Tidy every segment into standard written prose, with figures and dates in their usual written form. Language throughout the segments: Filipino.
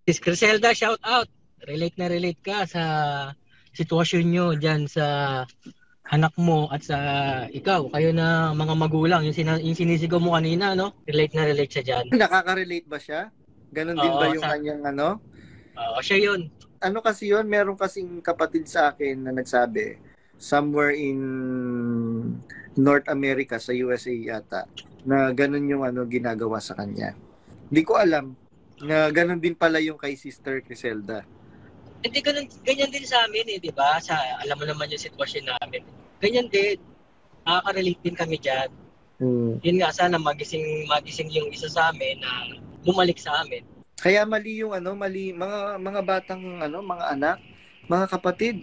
Miss Criselda, shout out. Relate na relate ka sa sitwasyon nyo dyan sa anak mo at sa ikaw. Kayo na mga magulang. Yung sinisigaw mo kanina, no? Relate na relate siya dyan. Nakaka-relate ba siya? Ganon din Oo, ba yung kanyang ano? siya yun. Ano kasi yun, meron kasing kapatid sa akin na nagsabi, somewhere in North America, sa USA yata, na ganon yung ano ginagawa sa kanya. Hindi ko alam na ganon din pala yung kay Sister Criselda. Hindi ganyan din sa amin di ba? Alam mo naman yung sitwasyon namin. Ganyan din. Nakaka-relate din kami dyan. Yun nga, sana magising yung isa sa amin na bumalik sa amin. Kaya mali yung ano, mali mga batang ano, mga anak, mga kapatid,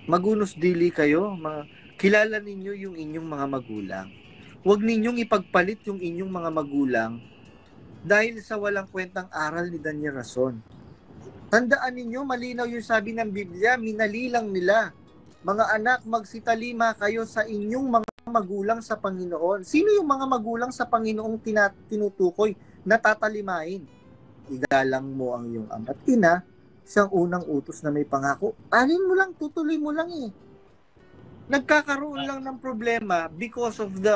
magunos dili kayo, kilala ninyo yung inyong mga magulang. Huwag ninyong ipagpalit yung inyong mga magulang dahil sa walang kwentang aral ni Daniel Rason. Tandaan ninyo, malinaw yung sabi ng Biblia, minalilang nila. Mga anak, magsitalima kayo sa inyong mga magulang sa Panginoon. Sino yung mga magulang sa Panginoong tinutukoy na tatalimain? Igalang mo ang iyong ama at ina, siyang unang utos na may pangako. Alin mo lang, tutuloy mo lang eh. Nagkakaroon lang ng problema because of the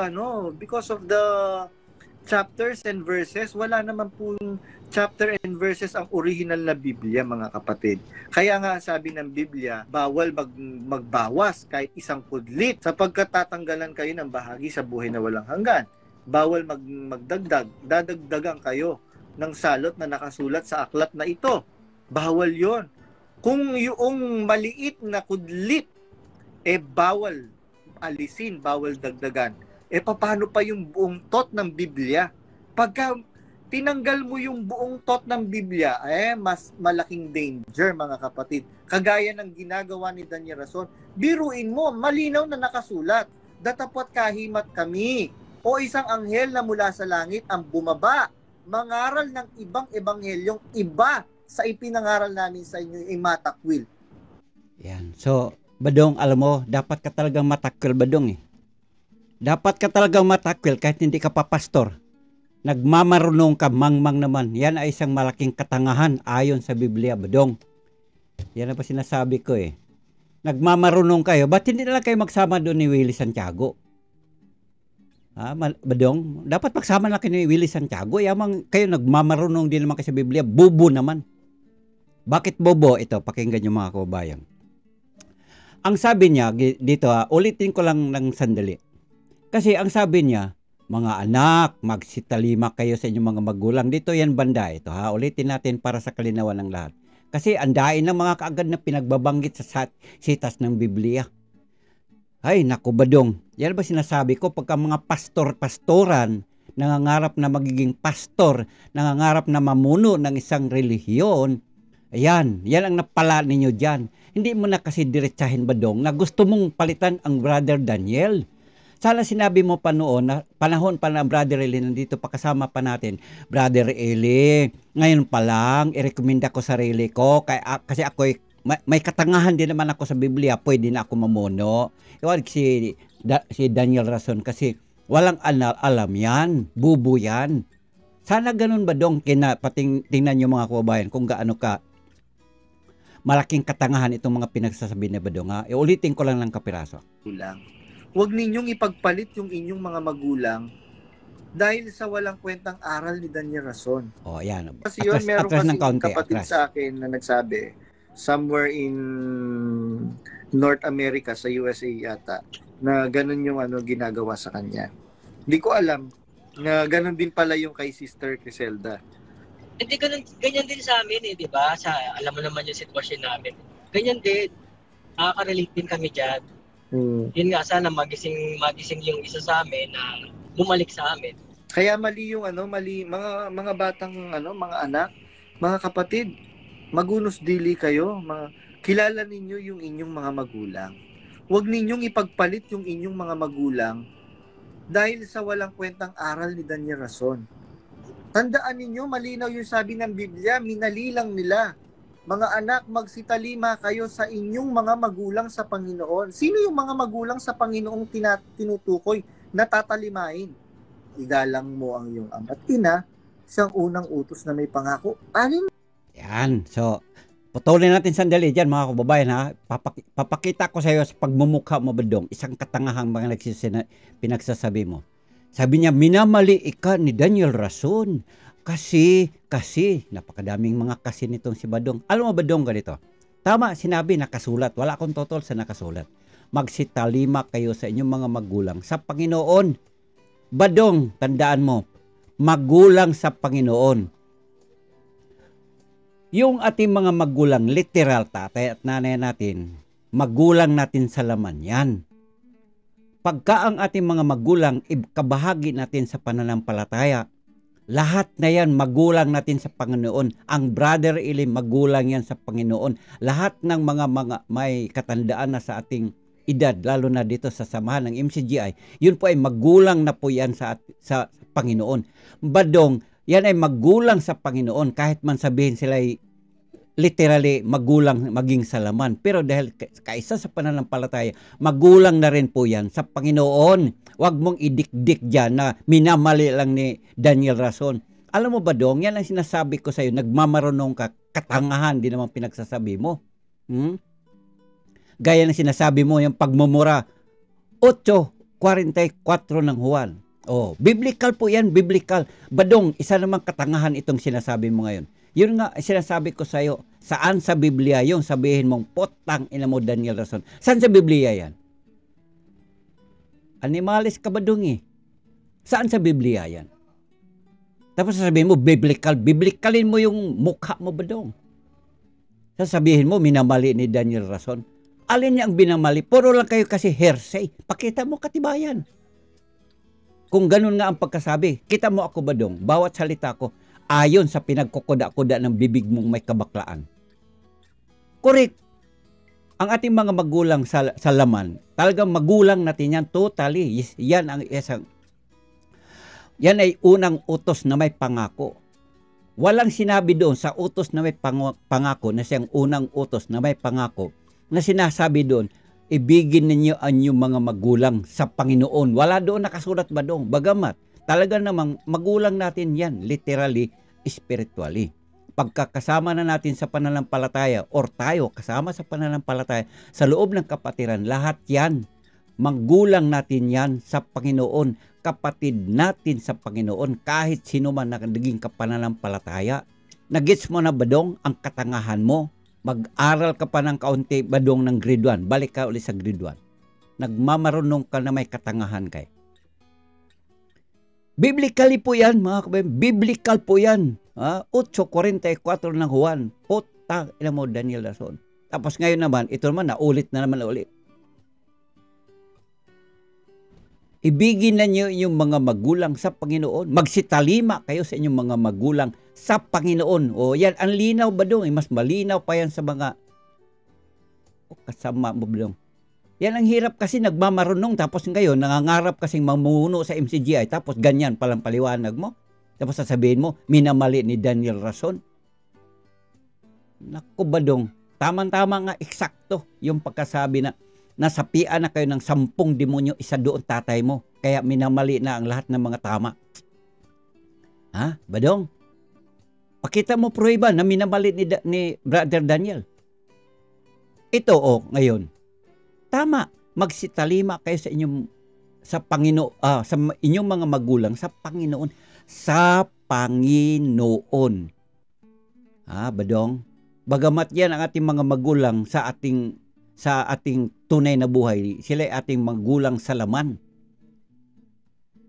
chapters and verses. Wala naman pong chapter and verses ang original na Biblia, mga kapatid. Kaya nga sabi ng Biblia, bawal magbawas kahit isang kudlit sapagkat tatanggalan kayo ng bahagi sa buhay na walang hanggan. Bawal magdagdag, dadagdagan kayo ng salot na nakasulat sa aklat na ito. Bawal yon. Kung yung maliit na kudlit, bawal alisin, bawal dagdagan. Paano pa yung buong tot ng Biblia? Pagka tinanggal mo yung buong tot ng Biblia, mas malaking danger, mga kapatid. Kagaya ng ginagawa ni Daniel Rason, biruin mo, malinaw na nakasulat, datapwat kahimat kami, o isang anghel na mula sa langit ang bumaba, mangaral ng ibang ebanghelyong iba sa ipinangaral namin sa inyo, matakwil. Yan. So, Badong, alam mo, dapat ka talagang matakwil, Badong eh. Dapat ka talagang matakwil kahit hindi ka pa pastor. Nagmamarunong ka, mangmang naman. Yan ay isang malaking katangahan ayon sa Biblia, Badong. Yan ang pa sinasabi ko eh. Nagmamarunong kayo, ba't hindi na lang kayo magsama doon ni Willie Santiago? Badong, dapat magsama na kayo ni Willie Santiago. Yamang kayo nagmamarunong din naman kayo sa Biblia. Bobo naman. Bakit bobo? Ito, pakinggan nyo mga kababayan. Ang sabi niya, dito ulitin ko lang ng sandali. Kasi ang sabi niya, mga anak, magsitalima kayo sa inyong mga magulang. Dito yan banda ito ulitin natin para sa kalinawan ng lahat. Kasi andain ng mga kaagad na pinagbabanggit sa sitas ng Biblia. Ay, naku Badong, yan ba sinasabi ko pagka mga pastor-pastoran, nangangarap na magiging pastor, nangangarap na mamuno ng isang relihiyon, yan ang napala ninyo dyan. Hindi mo na kasi diretsahin Badong na gusto mong palitan ang Brother Daniel. Sana sinabi mo pa noon na panahon pa na Brother Eli, nandito pa kasama pa natin. Brother Eli, ngayon pa lang, i-recommenda ko sarili ko kasi ako may katangahan din naman ako sa Biblia, pwede na ako mamuno. Iwan si Daniel Rason kasi walang alam yan, bubo yan. Sana ganun Badong, tingnan nyo mga kababayan kung gaano ka malaking katangahan itong mga pinagsasabi ni Badong. Iulitin ko lang ng kapiraso. Huwag ninyong ipagpalit yung inyong mga magulang dahil sa walang kwentang aral ni Daniel Rason. Ayan. Kasi yun, meron kasing kapatid sa akin na nagsabi, somewhere in North America, sa USA yata, na ganun yung ginagawa sa kanya. Hindi ko alam na ganun din pala yung kay Sister Criselda. Hindi ganyan din sa amin di ba? Alam mo naman yung sitwasyon namin. Ganyan din. Nakaka-relate din kami dyan. Yun nga, sana magising yung isa sa amin na bumalik sa amin. Kaya mali yung mali mga batang mga anak, mga kapatid, magunos dili kayo, kilala ninyo yung inyong mga magulang. Huwag ninyong ipagpalit yung inyong mga magulang dahil sa walang kwentang aral ni Daniel Rason. Tandaan ninyo, malinaw yung sabi ng Biblia, minalilang nila. Mga anak, magsitalima kayo sa inyong mga magulang sa Panginoon. Sino yung mga magulang sa Panginoong tinutukoy na tatalimain? Igalang mo ang iyong ama at ina, siyang unang utos na may pangako. Yan. So, putulin natin sandali dyan mga kababayan ha. Papakita ko sa iyo sa pagmumukha mo, Badong, isang katangahang mga pinagsasabi mo. Sabi niya, minamali ka ni Daniel Rason. Kasi, napakadaming mga kasi nitong si Badong. Alam mo, Badong, ganito. Tama, sinabi, nakasulat. Wala akong totoo sa nakasulat. Magsitalima kayo sa inyong mga magulang sa Panginoon. Badong, tandaan mo, magulang sa Panginoon. Yung ating mga magulang, literal, tatay at nanay natin, magulang natin sa laman yan. Pagka ang ating mga magulang, kabahagi natin sa pananampalataya, lahat na yan, magulang natin sa Panginoon. Ang Brother Eli, magulang yan sa Panginoon. Lahat ng mga may katandaan na sa ating edad, lalo na dito sa samahan ng MCGI, yun po ay magulang na po yan sa Panginoon. Badong, yan ay magulang sa Panginoon, kahit man sabihin sila ay literally magulang maging sa laman. Pero dahil kaisa sa pananampalataya, magulang na rin po yan sa Panginoon. Huwag mong idikdik dyan na minamali lang ni Daniel Rason. Alam mo ba, Dong, yan ang sinasabi ko sa iyo, nagmamarunong ka, katangahan din naman pinagsasabi mo. Gaya ng sinasabi mo, yung pagmumura, 8:44 ng Juan. Oh, biblical po yan, biblical. Badong, isa namang katangahan itong sinasabi mo ngayon. Yun nga, sinasabi ko sa iyo, saan sa Biblia yung sabihin mong potang ina mo Daniel Rason? Saan sa Biblia yan? Animalis ka, Badong eh. Saan sa Biblia yan? Tapos sasabihin mo, biblical. Biblicalin mo yung mukha mo, Badong. Sasabihin mo, minamali ni Daniel Rason. Alin niya ang binamali? Puro lang kayo kasi hearsay. Pakita mo katibayan. Kung ganun nga ang pagkasabi, kita mo ako, Badong, bawat salita ko, ayon sa pinagkukuda-kuda ng bibig mong may kabaklaan. Correct. Ang ating mga magulang sa laman, talagang magulang natin yan totally. Yan ay unang utos na may pangako. Walang sinabi doon sa utos na may pangako na siyang unang utos na may pangako na sinasabi doon, ibigin ninyo ang inyong mga magulang sa Panginoon. Wala doon nakasulat ba doon? Bagamat, talaga namang magulang natin yan, literally, spiritually. Pagkakasama na natin sa pananampalataya or tayo kasama sa pananampalataya sa loob ng kapatiran, lahat yan, magulang natin yan sa Panginoon, kapatid natin sa Panginoon, kahit sino man na naging kapananampalataya. Nagets mo na, Badong, ang katangahan mo? Mag-aral ka pa ng kaunti, Badong, ng grade 1. Balik ka ulit sa grade 1. Nagmamarunong ka na may katangahan kay. Biblically po yan, mga kabayan. Biblical po yan. 8:44 ng Juan. Potang ina mo, Daniel Rason. Tapos ngayon naman, ito naman, naulit na naman ulit. Ibigin na niyo yung mga magulang sa Panginoon. Magsitalima kayo sa inyong mga magulang sa Panginoon. O yan, ang linaw, Badong. Mas malinaw pa yan sa mga kasama mo, Badong. Yan ang hirap kasi nagmamarunong. Tapos ngayon, nangangarap kasing mamuno sa MCGI. Tapos ganyan palang paliwanag mo. Tapos sasabihin mo, minamali ni Daniel Rason. Naku, Badong. Tama-tama nga, eksakto yung pagkasabi na nasapian na kayo ng 10 demonyo, isa doon tatay mo. Kaya minamali na ang lahat ng mga tama. Ha, Badong? Pakita mo prueba na minamali ni Brother Daniel. Ito, ngayon. Tama, magsitalima kayo sa inyong sa inyong mga magulang sa Panginoon. Sa Panginoon. Ha, Badong? Bagamat yan ang ating mga magulang sa ating tunay na buhay, sila ay ating magulang sa laman.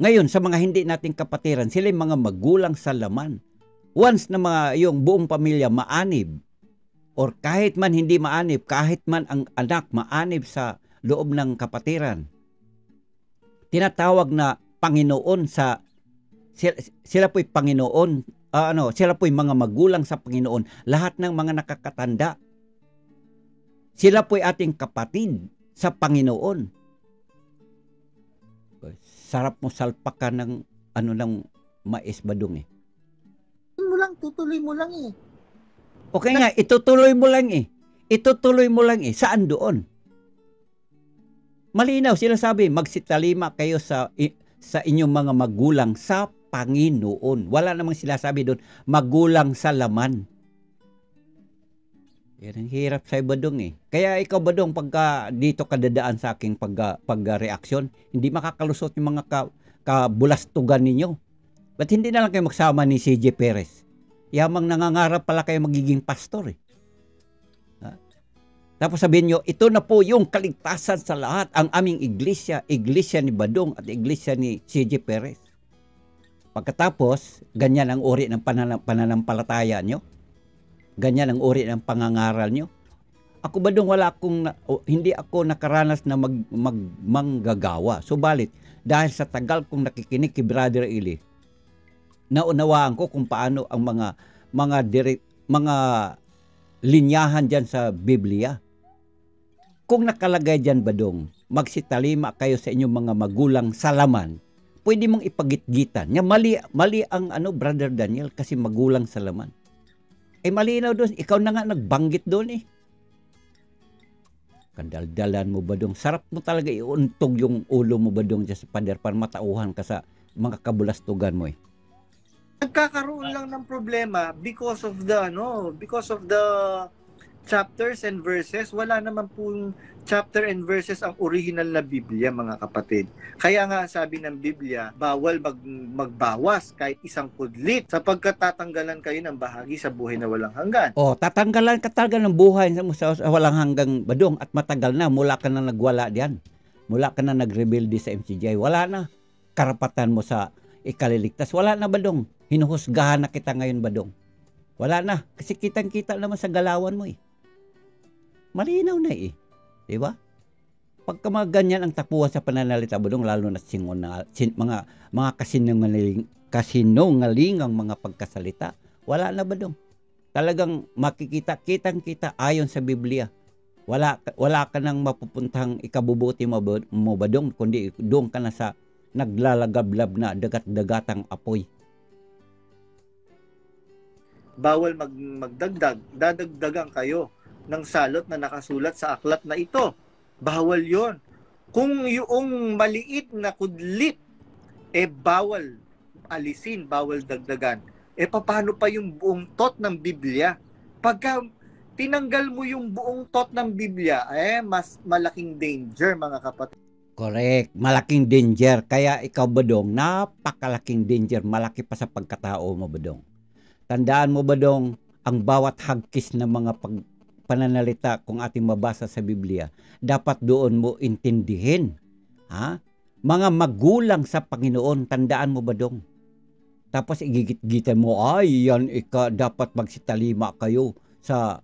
Ngayon, sa mga hindi nating kapatiran, sila ay mga magulang sa laman. Once na yung buong pamilya maanib, or kahit man hindi maanib, kahit man ang anak maanib sa loob ng kapatiran, tinatawag na Panginoon sila po'y Panginoon, sila po'y mga magulang sa Panginoon, lahat ng mga nakakatanda. Sila po'y ating kapatid sa Panginoon. Sarap mo salpakan ng ng mais, Badong eh. Tutuloy mo lang eh. Okay nga, itutuloy mo lang eh. Itutuloy mo lang eh. Saan doon? Malinaw, sila sabi, magsitalima kayo sa inyong mga magulang sa Panginoon. Wala namang sila sabi doon, magulang sa laman. Yan ang hirap sa Badong eh. Kaya ikaw Badong, pagka dito ka dadaan sa aking pag-reaksyon, hindi makakalusot yung mga kabulastugan ninyo. Ba't hindi na lang kayo magsama ni CJ Perez? Yamang nangangarap pala kayo magiging pastor eh. Ha? Tapos sabihin nyo, ito na po yung kaligtasan sa lahat. Ang aming iglesia ni Badong at iglesia ni CJ Perez. Pagkatapos, ganyan ang uri ng pananampalataya nyo. Ganyan ang uri ng pangangaral nyo. Ako Badong, hindi ako nakaranas na manggagawa. Subalit, dahil sa tagal kong nakikinig kay Brother Eli, naunawaan ko kung paano ang mga linyahan diyan sa Biblia. Kung nakalagay diyan Badong, magsitalima kayo sa inyong mga magulang sa laman, pwede mong ipagitgitan. Mali ang Brother Daniel, kasi magulang sa laman. Malinaw doon, ikaw na nga nagbanggit doon eh. Kandaldalan mo Badong, sarap mo talaga iuntog yung ulo mo Badong dyan sa pader para matauhan ka sa mga kabulastugan mo eh. Nagkakaroon lang ng problema because of the chapters and verses. Wala naman pong chapter and verses ang original na Biblia, mga kapatid. Kaya nga sabi ng Biblia, bawal magbawas kahit isang kudlit, sapagkat tatanggalan kayo ng bahagi sa buhay na walang hanggan. Tatanggalan ka talaga ng buhay sa walang hanggang Badong, at matagal na mula ka na nagwala diyan. Mula ka na nagrebelde sa MCGI. Wala na karapatan mo sa ikaliligtas. Wala na Badong. Hinuhusgahan na kita ngayon Badong. Wala na. Kasi kitang-kita naman sa galawan mo eh. Malinaw na eh. Diba? Pagka mga ganyan ang tapuan sa pananalita Badong, lalo na mga kasinungalingang mga pagkasalita, wala na Badong. Talagang kitang-kita ayon sa Biblia. Wala ka nang mapupuntang ikabubuti mo Badong, kundi doon ka na sa naglalagablab na dagat-dagatang apoy. Bawal dadagdagan kayo ng salot na nakasulat sa aklat na ito. Bawal yon. Kung yung maliit na kudlit, bawal alisin, bawal dagdagan. Paano pa yung buong tot ng Biblia? Pagka tinanggal mo yung buong tot ng Biblia, mas malaking danger, mga kapatid. Correct. Malaking danger. Kaya ikaw Badong, napakalaking danger. Malaki pa sa pagkatao mo Badong. Tandaan mo Badong, ang bawat hagkis na mga pananalita kung ating mabasa sa Biblia, dapat doon mo intindihin. Ha? Mga magulang sa Panginoon, tandaan mo Badong. Tapos igigit-gitan mo, yan dapat magsitalima kayo sa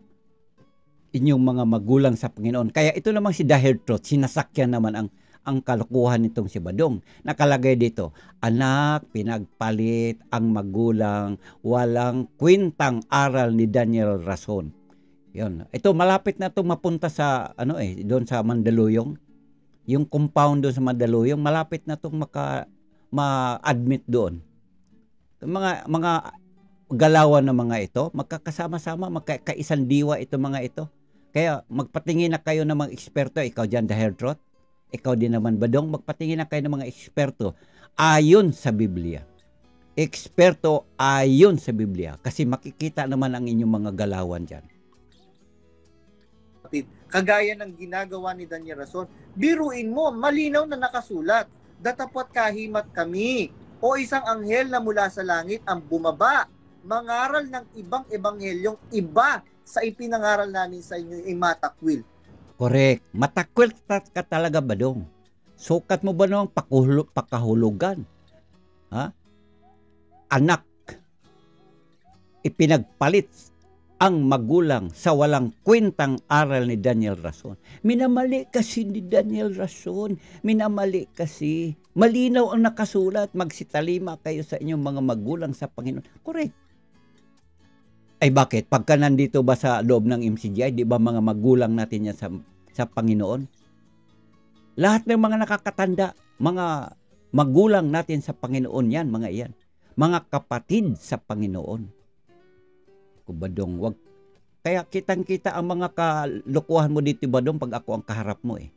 inyong mga magulang sa Panginoon. Kaya ito namang si Dahil Truth, sinasakyan naman ang kalokohan nitong si Badong. Nakalagay dito, anak, pinagpalit ang magulang, walang kwintang aral ni Daniel Rason. Yun. Ito, malapit na itong mapunta sa, doon sa Mandaluyong. Yung compound doon sa Mandaluyong, malapit na itong ma-admit doon. Mga galawan na mga ito, magkakasama-sama, magkakaisang diwa ito mga ito. Kaya magpatingin na kayo ng mga eksperto, ikaw dyan, Dahil Truth. Ikaw din naman Badong, magpatingin na kayo ng mga eksperto ayon sa Biblia. Eksperto ayon sa Biblia. Kasi makikita naman ang inyong mga galawan dyan. Kagaya ng ginagawa ni Daniel Rason, biruin mo, malinaw na nakasulat, datapwat kahimat kami, o isang anghel na mula sa langit ang bumaba, mangaral ng ibang ebanghelyong iba sa ipinangaral namin sa inyo, matakwil. Correct. Matakwil ka talaga Badong. Sukat mo ba nung pakahulugan? Ha? Anak, ipinagpalit ang magulang sa walang kwentang aral ni Daniel Rason. Minamali kasi ni Daniel Rason. Minamali kasi. Malinaw ang nakasulat. Magsitalima kayo sa inyong mga magulang sa Panginoon. Correct. Ay bakit? Pagka nandito ba sa loob ng MCGI, di ba mga magulang natin yan sa Panginoon? Lahat ng mga nakakatanda, mga magulang natin sa Panginoon yan, mga iyan. Mga kapatid sa Panginoon. Badong, wag. Kaya kitang-kita ang mga kalukuhan mo dito Badong pag ako ang kaharap mo eh.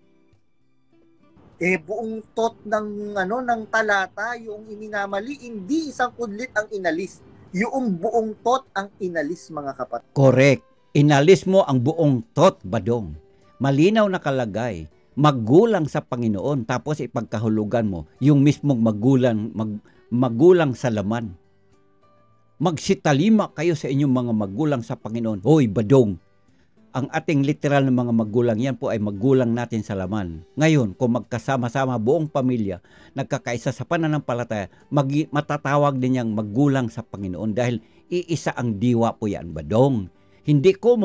Buong tot ng talata yung iminamali, hindi isang kudlit ang inalis. Yung buong tot ang inalis mga kapatid. Correct. Inalis mo ang buong tot, Badong. Malinaw na kalagay, magulang sa Panginoon, tapos ipagkahulugan mo yung mismong magulang sa laman. Magsitalima kayo sa inyong mga magulang sa Panginoon. Hoy, Badong, ang ating literal na mga magulang, yan po ay magulang natin sa laman. Ngayon, kung magkasama-sama buong pamilya, nagkakaisa sa pananampalataya, matatawag din niyang magulang sa Panginoon dahil iisa ang diwa po yan, Badong. Hindi ko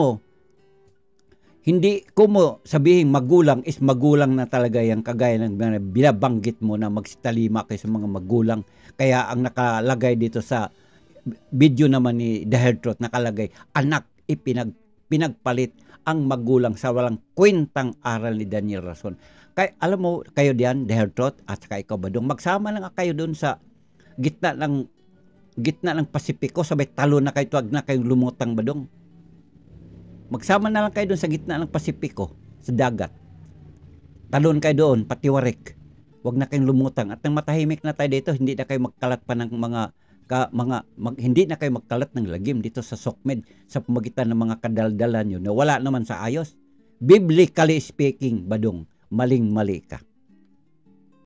mo sabihin magulang is magulang na talaga yung kagaya ng binabanggit mo na magsitalima kayo sa mga magulang. Kaya ang nakalagay dito sa video naman ni The Heard Truth, nakalagay, anak pinagpalit ang magulang sa walang kwentang aral ni Daniel Rason. Kaya alam mo, kayo diyan, The Heard Truth, at saka ikaw, Badong, magsama lang kayo doon sa gitna ng Pasipiko, sabay talo na kayo, tuwag na kayong lumutang, Badong. Magsama na lang kayo doon sa gitna ng Pasipiko, sa dagat. Talon kayo doon, patiwarik. Huwag na kayong lumutang. At nang matahimik na tayo dito, hindi na kayo magkalat pa ng hindi na kayo magkalat ng lagim dito sa SOCMED sa pamagitan ng mga kadaldalan nyo na wala naman sa ayos. Biblically speaking, Badong, maling-mali ka.